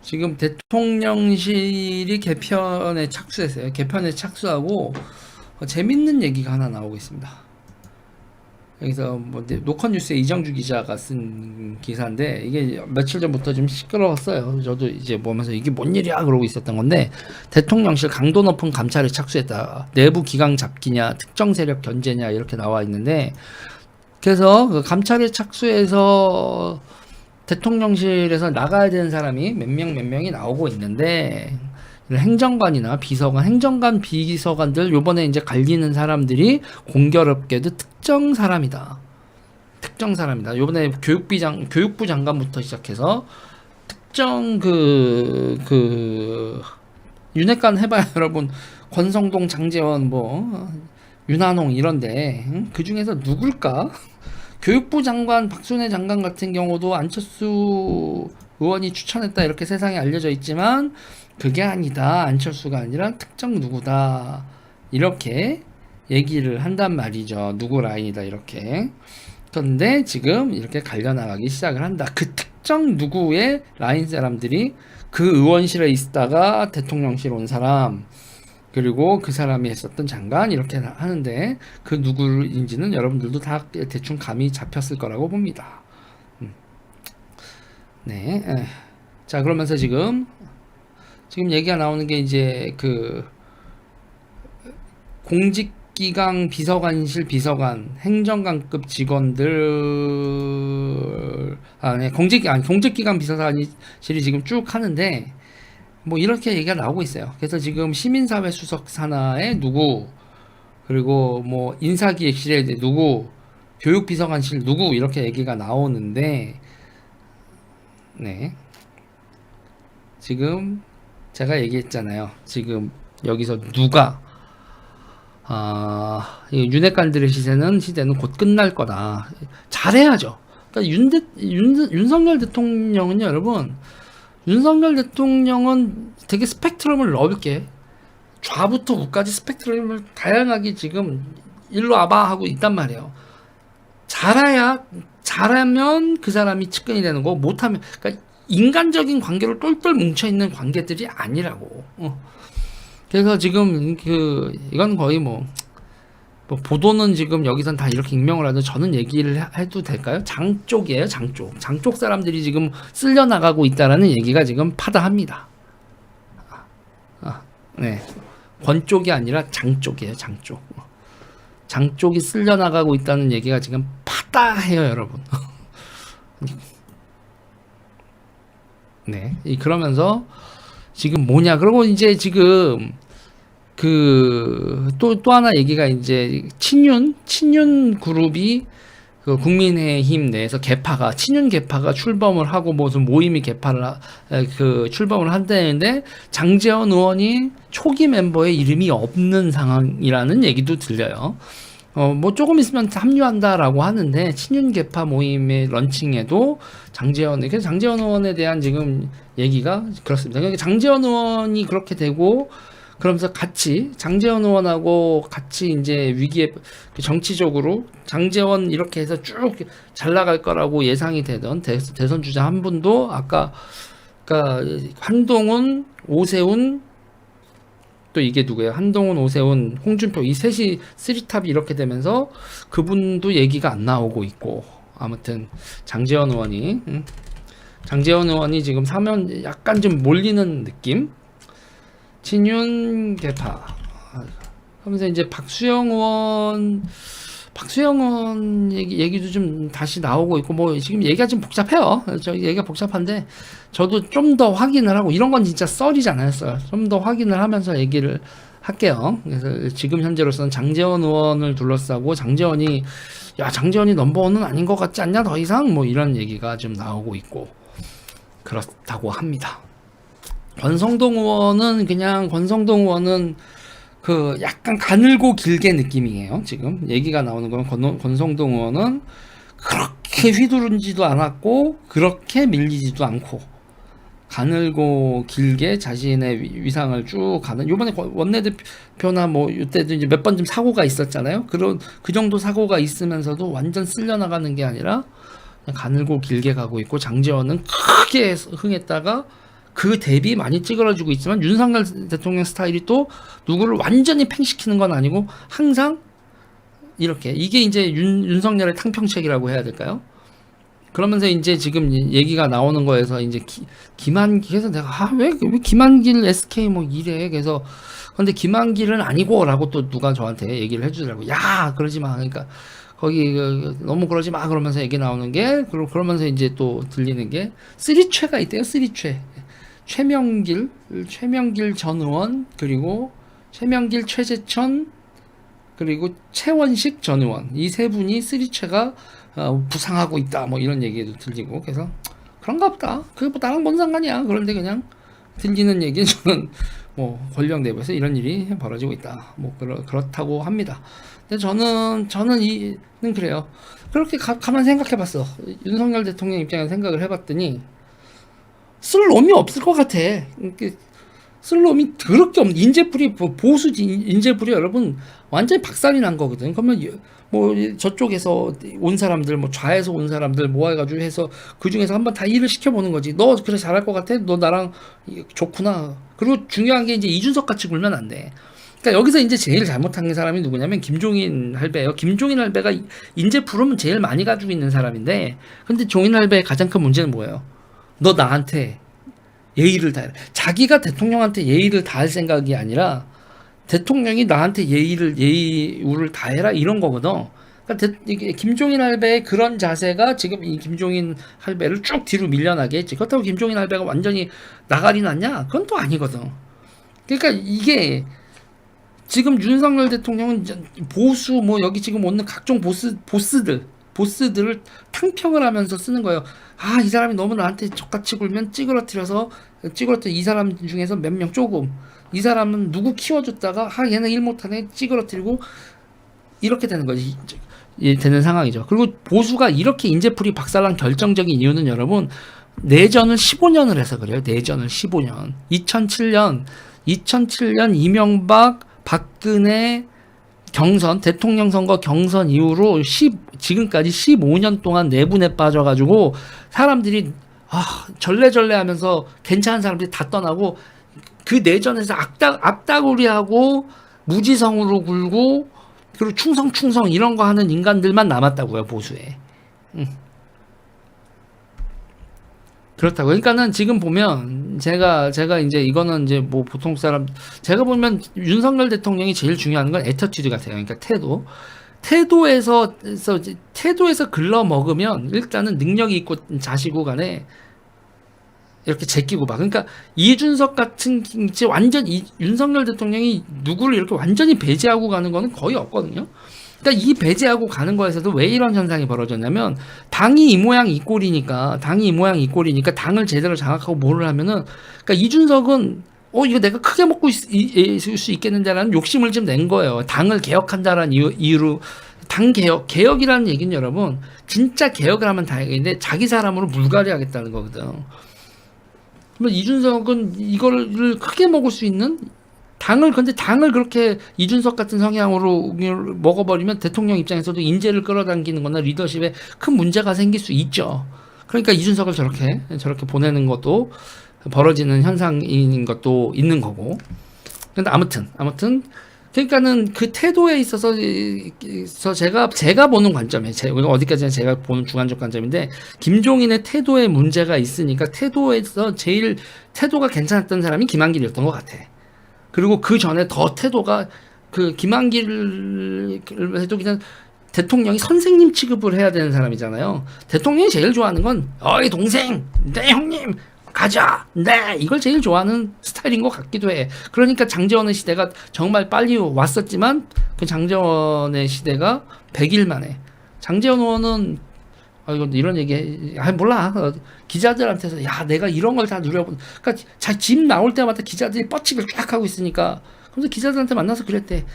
지금 대통령실이 개편에 착수했어요. 개편에 착수하고 재밌는 얘기가 하나 나오고 있습니다. 여기서 뭐 노컷뉴스의 이정주 기자가 쓴 기사인데 이게 며칠 전부터 좀 시끄러웠어요. 저도 이제 보면서 이게 뭔 일이야 그러고 있었던 건데, 대통령실 강도 높은 감찰에 착수했다. 내부 기강 잡기냐 특정 세력 견제냐 이렇게 나와 있는데, 그래서 그 감찰에 착수해서 대통령실에서 나가야 되는 사람이 몇 명이 나오고 있는데, 행정관이나 비서관, 행정관, 비서관들 요번에 이제 갈리는 사람들이 공교롭게도 특정 사람이다. 특정 사람이다. 요번에 교육부 장관부터 시작해서 특정 윤핵관 해봐야 여러분, 권성동, 장제원, 뭐 윤한홍 이런데 그 중에서 누굴까? 교육부 장관 박순애 장관 같은 경우도 안철수 의원이 추천했다 이렇게 세상에 알려져 있지만, 그게 아니다. 안철수가 아니라 특정 누구다. 이렇게 얘기를 한단 말이죠. 누구 라인이다 이렇게. 그런데 지금 이렇게 갈려나가기 시작을 한다. 그 특정 누구의 라인 사람들이 그 의원실에 있다가 대통령실 온 사람, 그리고 그 사람이 했었던 장관 이렇게 하는데, 그 누구인지는 여러분들도 다 대충 감이 잡혔을 거라고 봅니다. 네. 자, 그러면서 지금 얘기가 나오는 게 이제 그 공직기강 비서관실 비서관, 행정관급 직원들, 공직기강 비서관실이 지금 쭉 하는데, 뭐 이렇게 얘기가 나오고 있어요. 그래서 지금 시민사회 수석 산하에 누구, 그리고 뭐 인사기획실에 누구, 교육비서관실 누구 이렇게 얘기가 나오는데, 네. 지금 제가 얘기했잖아요. 지금 여기서 누가 이 윤핵관들의 시대는 곧 끝날 거다. 잘해야죠. 그러니까 윤석열 대통령은요, 여러분, 윤석열 대통령은 되게 스펙트럼을 넓게, 좌부터 우까지 스펙트럼을 다양하게 지금 일로 와봐 하고 있단 말이에요. 잘하면 그 사람이 측근이 되는 거, 못하면, 그러니까 인간적인 관계로 똘똘 뭉쳐있는 관계들이 아니라고. 그래서 지금 이건 거의 뭐 보도는 지금 여기선 다 이렇게 익명을 하죠. 저는 얘기를 해도 될까요? 장 쪽이에요. 장 쪽 사람들이 지금 쓸려 나가고 있다라는 얘기가 지금 파다합니다. 네. 권 쪽이 아니라 장 쪽이에요. 장 쪽. 장 쪽이 쓸려 나가고 있다는 얘기가 지금 파다해요, 여러분. 네. 그러면서 지금 뭐냐? 그리고 이제 지금 또 하나 얘기가, 이제 친윤 그룹이 그 국민의힘 내에서 친윤 개파가 출범을 하고 무슨 모임이 출범을 한다는데, 장제원 의원이 초기 멤버에 이름이 없는 상황이라는 얘기도 들려요. 뭐 조금 있으면 합류한다라고 하는데, 친윤 개파 모임의 런칭에도 장제원 의원에 대한 지금 얘기가 그렇습니다. 그러니까 장제원 의원이 그렇게 되고, 그러면서 장제원 의원하고 같이 이제 위기에, 정치적으로 장제원 이렇게 해서 쭉 잘 나갈 거라고 예상이 되던 대선 주자 한 분도 그러니까 한동훈, 오세훈, 또 이게 누구예요? 한동훈, 오세훈, 홍준표, 이 셋이 쓰리탑이 이렇게 되면서 그분도 얘기가 안 나오고 있고, 아무튼 장제원 의원이 지금 사면 약간 좀 몰리는 느낌? 친윤 개파 하면서 이제 박수영 의원 얘기도 좀 다시 나오고 있고, 뭐 지금 얘기가 좀 복잡해요. 얘기가 복잡한데 저도 좀 더 확인을 하고, 이런 건 진짜 썰이잖아요. 좀 더 확인을 하면서 얘기를 할게요. 그래서 지금 현재로서는 장제원 의원을 둘러싸고, 장제원이 넘버원은 아닌 것 같지 않냐 더 이상, 뭐 이런 얘기가 좀 나오고 있고 그렇다고 합니다. 권성동 의원은 약간 가늘고 길게 느낌이에요. 지금 얘기가 나오는 건 권성동 의원은 그렇게 휘두르지도 않았고 그렇게 밀리지도 않고, 가늘고 길게 자신의 위상을 쭉 가는, 요번에 원내대표나 뭐 이때도 이제 몇 번 좀 사고가 있었잖아요. 그 정도 사고가 있으면서도 완전 쓸려 나가는 게 아니라 그냥 가늘고 길게 가고 있고, 장제원은 크게 흥했다가 그 대비 많이 찌그러지고 있지만 윤석열 대통령 스타일이 또 누구를 완전히 팽시키는 건 아니고 항상 이렇게 이게 이제 윤석열의 탕평책이라고 해야 될까요? 그러면서 이제 지금 얘기가 나오는 거에서 이제 김한길에서 내가 왜 김한길 SK 뭐 이래 그래서 근데 김한길은 아니고라고 또 누가 저한테 얘기를 해주더라고. 야 그러지 마. 그러니까 거기 너무 그러지 마 그러면서 얘기 나오는 게 그러면서 이제 또 들리는 게 쓰리최가 있대요. 쓰리최. 최명길 전 의원 그리고 최명길 최재천 그리고 최원식 전 의원 이 세 분이 쓰리최가 부상하고 있다 뭐 이런 얘기도 들리고 그래서 그런가 보다. 그게 뭐 나랑 뭔 상관이야. 그런데 그냥 들리는 얘기는 저는 뭐 권력 내부에서 이런 일이 벌어지고 있다. 뭐 그렇다고 합니다. 근데 저는 이는 그래요. 그렇게 가만 생각해봤어. 윤석열 대통령 입장에서 생각을 해봤더니 쓸 놈이 없을 것 같아. 쓸 놈이 더럽게 없는 인재풀이 보수지 인재풀이 여러분 완전히 박살이 난 거거든. 그러면 뭐 저쪽에서 온 사람들 뭐 좌에서 온 사람들 모아가지고 해서 그 중에서 한번 다 일을 시켜보는 거지. 너 그래 잘할 것 같아? 너 나랑 좋구나. 그리고 중요한 게 이제 이준석 같이 굴면 안 돼. 그러니까 여기서 이제 제일 잘못한 사람이 누구냐면 김종인 할배예요. 김종인 할배가 인재 풀으면 제일 많이 가지고 있는 사람인데, 근데 종인 할배의 가장 큰 문제는 뭐예요? 너 나한테 예의를 다해. 자기가 대통령한테 예의를 다할 생각이 아니라 대통령이 나한테 예의를 다해라 이런 거거든. 그러니까 이게 김종인 할배의 그런 자세가 지금 이 김종인 할배를 쭉 뒤로 밀려나게 했지. 그렇다고 김종인 할배가 완전히 나가리 났냐? 그건 또 아니거든. 그러니까 이게 지금 윤석열 대통령은 보수 뭐 여기 지금 오는 각종 보스들을 탕평을 하면서 쓰는 거예요. 아, 이 사람이 너무 나한테 족같이 굴면 찌그러뜨려 이 사람 중에서 몇 명 조금 이 사람은 누구 키워줬다가 얘는 일 못하네 찌그러뜨리고 이렇게 되는 거지. 되는 상황이죠. 그리고 보수가 이렇게 인재풀이 박살난 결정적인 이유는 여러분 내전을 15년을 해서 그래요. 내전을 15년 2007년 이명박 박근혜 경선 대통령 선거 경선 이후로 지금까지 15년 동안 내분에 빠져가지고 사람들이 절레절레 하면서 괜찮은 사람들이 다 떠나고 그 내전에서 악다구리하고 무지성으로 굴고 그리고 충성 이런 거 하는 인간들만 남았다고요. 보수에. 그렇다고. 그러니까는 지금 보면 제가 이제 이거는 이제 뭐 보통 사람 제가 보면 윤석열 대통령이 제일 중요한 건 애터튜드 같아요. 그러니까 태도에서 글러 먹으면 일단은 능력이 있고 자시고 간에 이렇게 제끼고 막. 그러니까 이준석 같은 이제 완전 윤석열 대통령이 누구를 이렇게 완전히 배제하고 가는 거는 거의 없거든요. 그러니까 이 배제하고 가는 거에서도 왜 이런 현상이 벌어졌냐면 당이 이 모양 이 꼴이니까 당을 제대로 장악하고 뭐를 하면은 그러니까 이준석은 이거 내가 크게 먹고 있을 수 있겠는데라는 욕심을 좀 낸 거예요. 당을 개혁한다라는 이유로 당 개혁이라는 얘기는 여러분 진짜 개혁을 하면 다행인데 자기 사람으로 물갈이 하겠다는 거거든. 그러면 이준석은 이거를 크게 먹을 수 있는 근데 당을 그렇게 이준석 같은 성향으로 먹어버리면 대통령 입장에서도 인재를 끌어당기는 거나 리더십에 큰 문제가 생길 수 있죠. 그러니까 이준석을 저렇게 보내는 것도 벌어지는 현상인 것도 있는 거고. 근데 아무튼 그러니까는 그 태도에 있어서 제가 보는 관점에 어디까지나 제가 보는 주관적 관점인데 김종인의 태도에 문제가 있으니까 태도에서 제일 태도가 괜찮았던 사람이 김한길이었던 것 같아. 그리고 그 전에 더 태도가 그 김한길 해도 그냥 대통령이 선생님 취급을 해야 되는 사람이잖아요. 대통령이 제일 좋아하는 건 어이 동생, 네 형님 가자, 네 이걸 제일 좋아하는 스타일인 것 같기도 해. 그러니까 장제원의 시대가 정말 빨리 왔었지만 그 장제원의 시대가 100일 만에 장제원 의원은 이거 이런 얘기 몰라. 기자들한테서 내가 이런 걸 다 누려본. 그러니까 집 나올 때마다 기자들이 뻗치기를 쫙 하고 있으니까. 그래서 기자들한테 만나서 그랬대.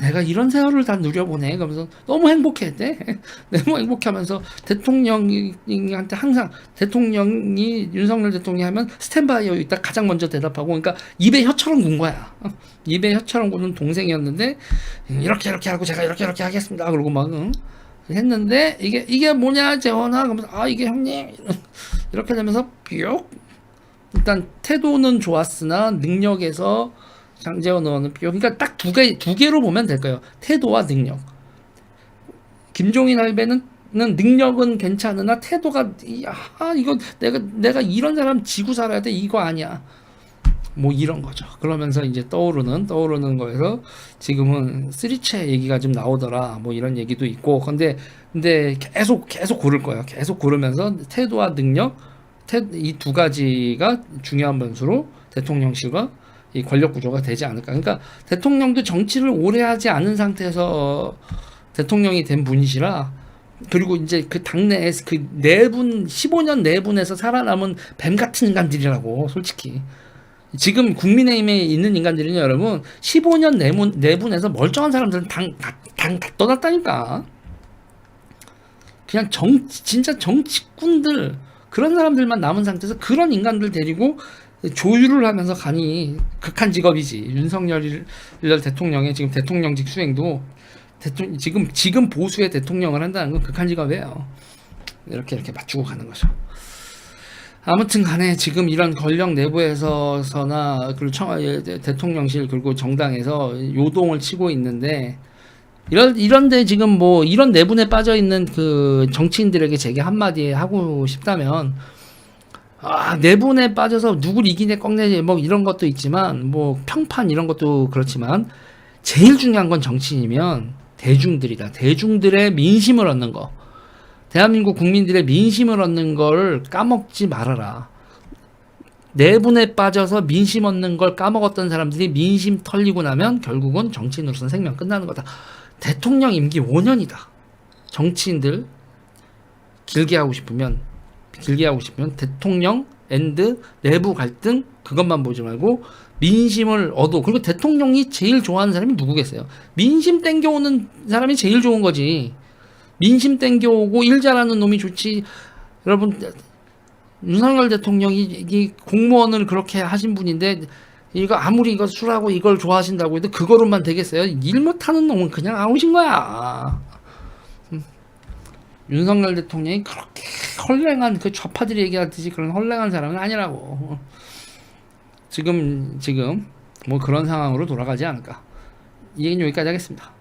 내가 이런 세월을 다 누려보네. 그러면서 너무 행복했대. 너무 행복하면서 대통령한테 항상 대통령이 윤석열 대통령이 하면 스탠바이에 있다 가장 먼저 대답하고. 그러니까 입에 혀처럼 군 거야. 입에 혀처럼 구는 동생이었는데 이렇게 하고 제가 이렇게 하겠습니다. 그러고 막 했는데 이게 뭐냐 재원아 그러면서 이게 형님 이렇게 되면서 뿅 일단 태도는 좋았으나 능력에서 장제원 의원은 비교. 그러니까 딱 두 개로 보면 될 거예요. 태도와 능력. 김종인 할배는 능력은 괜찮으나 태도가 이거 내가 이런 사람 지고 살아야 돼 이거 아니야. 뭐 이런 거죠. 그러면서 이제 떠오르는 거에서 지금은 쓰리체 얘기가 좀 나오더라. 뭐 이런 얘기도 있고. 근데 계속 고를 거예요. 계속 고르면서 태도와 능력 이 두 가지가 중요한 변수로 대통령실과 이 권력 구조가 되지 않을까. 그러니까 대통령도 정치를 오래 하지 않은 상태에서 대통령이 된 분이시라 그리고 이제 그 당내에 그 내분 15년 내분에서 살아남은 뱀 같은 인간들이라고 솔직히 지금 국민의힘에 있는 인간들은요 여러분 15년 내분에서 멀쩡한 사람들은 다 떠났다니까 그냥 진짜 정치꾼들 그런 사람들만 남은 상태에서 그런 인간들 데리고 조율을 하면서 가니 극한 직업이지. 윤석열 대통령의 지금 대통령직 수행도 지금 보수의 대통령을 한다는 건 극한 직업이에요. 이렇게 맞추고 가는 거죠. 아무튼 간에 지금 이런 권력 내부에서나 그리고 대통령실 그리고 정당에서 요동을 치고 있는데 이런데 지금 뭐 이런 내분에 빠져 있는 그 정치인들에게 제게 한마디 하고 싶다면 내분에 빠져서 누굴 이기네 꺾네 뭐 이런 것도 있지만 뭐 평판 이런 것도 그렇지만 제일 중요한 건 정치인이면 대중들이다. 대중들의 민심을 얻는 거. 대한민국 국민들의 민심을 얻는 걸 까먹지 말아라. 내분에 빠져서 민심 얻는 걸 까먹었던 사람들이 민심 털리고 나면 결국은 정치인으로서는 생명 끝나는 거다. 대통령 임기 5년이다. 정치인들 길게 하고 싶으면 대통령 앤드 내부 갈등 그것만 보지 말고 민심을 얻어. 그리고 대통령이 제일 좋아하는 사람이 누구겠어요? 민심 땡겨오는 사람이 제일 좋은 거지. 민심 땡겨오고 일 잘하는 놈이 좋지. 여러분 윤석열 대통령이 이 공무원을 그렇게 하신 분인데 이거 아무리 이거 술하고 이걸 좋아하신다고 해도 그거로만 되겠어요? 일 못하는 놈은 그냥 아웃인 거야. 윤석열 대통령이 그렇게 헐랭한 그 좌파들이 얘기하듯이 그런 헐랭한 사람은 아니라고. 지금 뭐 그런 상황으로 돌아가지 않을까. 이 얘기는 여기까지 하겠습니다.